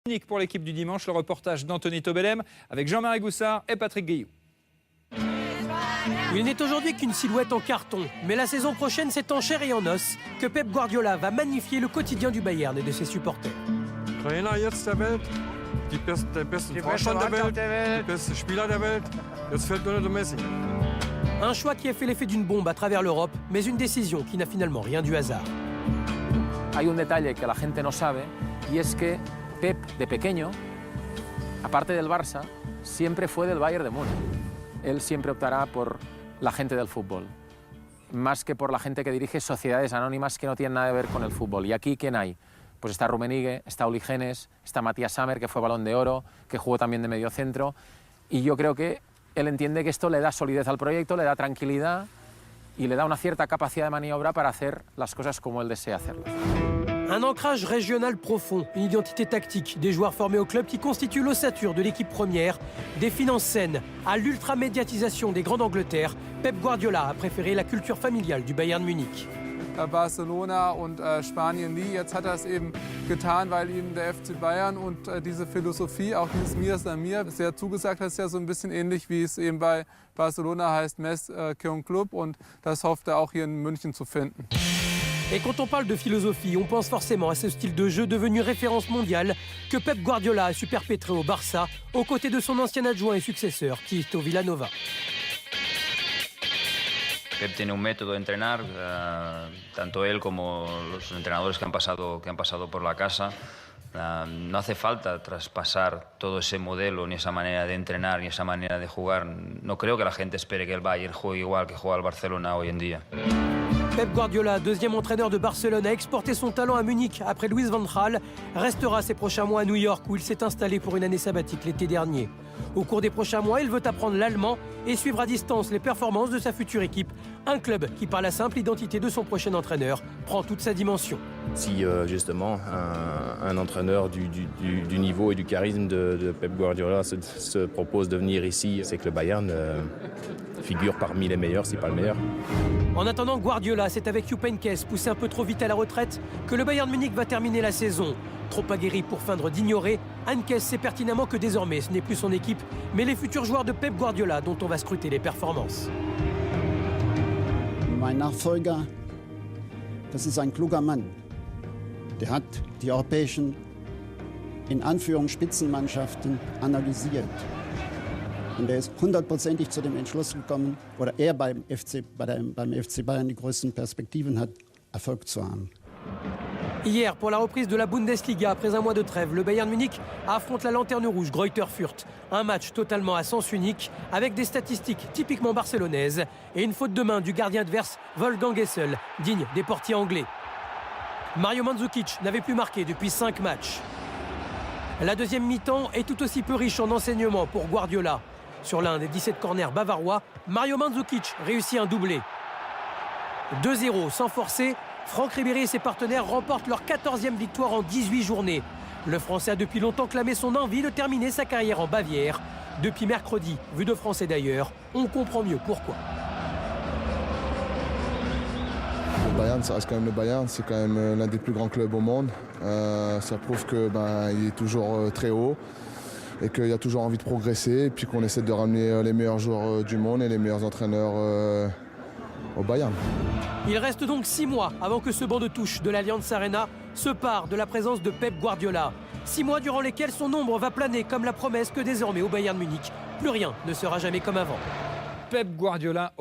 Unique pour l'équipe du dimanche, le reportage d'Anthony Tobelem avec Jean-Marie Goussard et Patrick Guillou. Il n'est aujourd'hui qu'une silhouette en carton, mais la saison prochaine, c'est en chair et en os que Pep Guardiola va magnifier le quotidien du Bayern et de ses supporters. Trainer jetzt der Welt, der besten Vorstand der Welt, die besten Spieler der Welt. Jetzt fehlt nur noch der Messi. Un choix qui a fait l'effet d'une bombe à travers l'Europe, mais une décision qui n'a finalement rien du hasard. Hay un detalle que la gente no sabe y es que Pep, de pequeño, aparte del Barça, siempre fue del Bayern de Múnich. Él siempre optará por la gente del fútbol, más que por la gente que dirige sociedades anónimas que no tienen nada que ver con el fútbol. ¿Y aquí quién hay? Pues está Rummenigge, está Uli Genes, está Matías Sammer, que fue Balón de Oro, que jugó también de mediocentro. Y yo creo que él entiende que esto le da solidez al proyecto, le da tranquilidad y le da una cierta capacidad de maniobra para hacer las cosas como él desea hacerlas. Un ancrage régional profond, une identité tactique, des joueurs formés au club qui constituent l'ossature de l'équipe première, des finances saines, à l'ultra-médiatisation des Grands d'Angleterre, Pep Guardiola a préféré la culture familiale du Bayern Munich. Barcelona und Spanien nie. Jetzt hat er es eben getan, weil ihm der FC Bayern und diese Philosophie, auch dieses Mir ist an mir, sehr zugesagt hat. Das ist ja so ein bisschen ähnlich, wie es eben bei Barcelona heißt, Mes qu'un Club. Und das hofft er auch hier in München zu finden. Et quand on parle de philosophie, on pense forcément à ce style de jeu devenu référence mondiale que Pep Guardiola a su perpétrer au Barça, aux côtés de son ancien adjoint et successeur, Tito Vilanova. Pep tiene un método de entrenar, tanto él como los entrenadores que han pasado por la casa. No hace falta traspasar todo ese modelo, ni esa manera de entrenar, ni esa manera de jugar. No creo que la gente espere que el Bayern juegue igual que juega el Barcelona hoy en día. Pep Guardiola, deuxième entraîneur de Barcelone, a exporté son talent à Munich après Louis van Gaal, restera ces prochains mois à New York où il s'est installé pour une année sabbatique l'été dernier. Au cours des prochains mois, il veut apprendre l'allemand et suivre à distance les performances de sa future équipe. Un club qui, par la simple identité de son prochain entraîneur, prend toute sa dimension. Si justement un entraîneur du niveau et du charisme de Pep Guardiola se propose de venir ici, c'est que le Bayern figure parmi les meilleurs, si pas le meilleur. En attendant, Guardiola, c'est avec Jupp Heynckes, poussé un peu trop vite à la retraite, que le Bayern Munich va terminer la saison. Trop aguerri pour feindre d'ignorer, Heynckes sait pertinemment que désormais ce n'est plus son équipe, mais les futurs joueurs de Pep Guardiola dont on va scruter les performances. Mein Nachfolger, das ist ein kluger Mann. Der hat die europäischen, in Anführung Spitzenmannschaften analysiert. Und er ist hundertprozentig zu dem Entschluss gekommen, oder er beim FC Bayern die größten Perspektiven hat, Erfolg zu haben. Hier, pour la reprise de la Bundesliga après un mois de trêve, le Bayern Munich affronte la lanterne rouge Greuther Fürth. Un match totalement à sens unique, avec des statistiques typiquement barcelonaises et une faute de main du gardien adverse Wolfgang Hessel, digne des portiers anglais. Mario Mandzukic n'avait plus marqué depuis 5 matchs. La deuxième mi-temps est tout aussi peu riche en enseignements pour Guardiola. Sur l'un des 17 corners bavarois, Mario Mandzukic réussit un doublé. 2-0 sans forcer, Franck Ribéry et ses partenaires remportent leur 14e victoire en 18 journées. Le Français a depuis longtemps clamé son envie de terminer sa carrière en Bavière. Depuis mercredi, vu de Français d'ailleurs, on comprend mieux pourquoi. Le Bayern, ça reste quand même le Bayern, c'est quand même l'un des plus grands clubs au monde. Ça prouve qu'il est toujours très haut et qu'il y a toujours envie de progresser et puis qu'on essaie de ramener les meilleurs joueurs du monde et les meilleurs entraîneurs au Bayern. Il reste donc 6 mois avant que ce banc de touche de l'Allianz Arena se pare de la présence de Pep Guardiola. 6 mois durant lesquels son ombre va planer comme la promesse que désormais au Bayern Munich, plus rien ne sera jamais comme avant. Pep Guardiola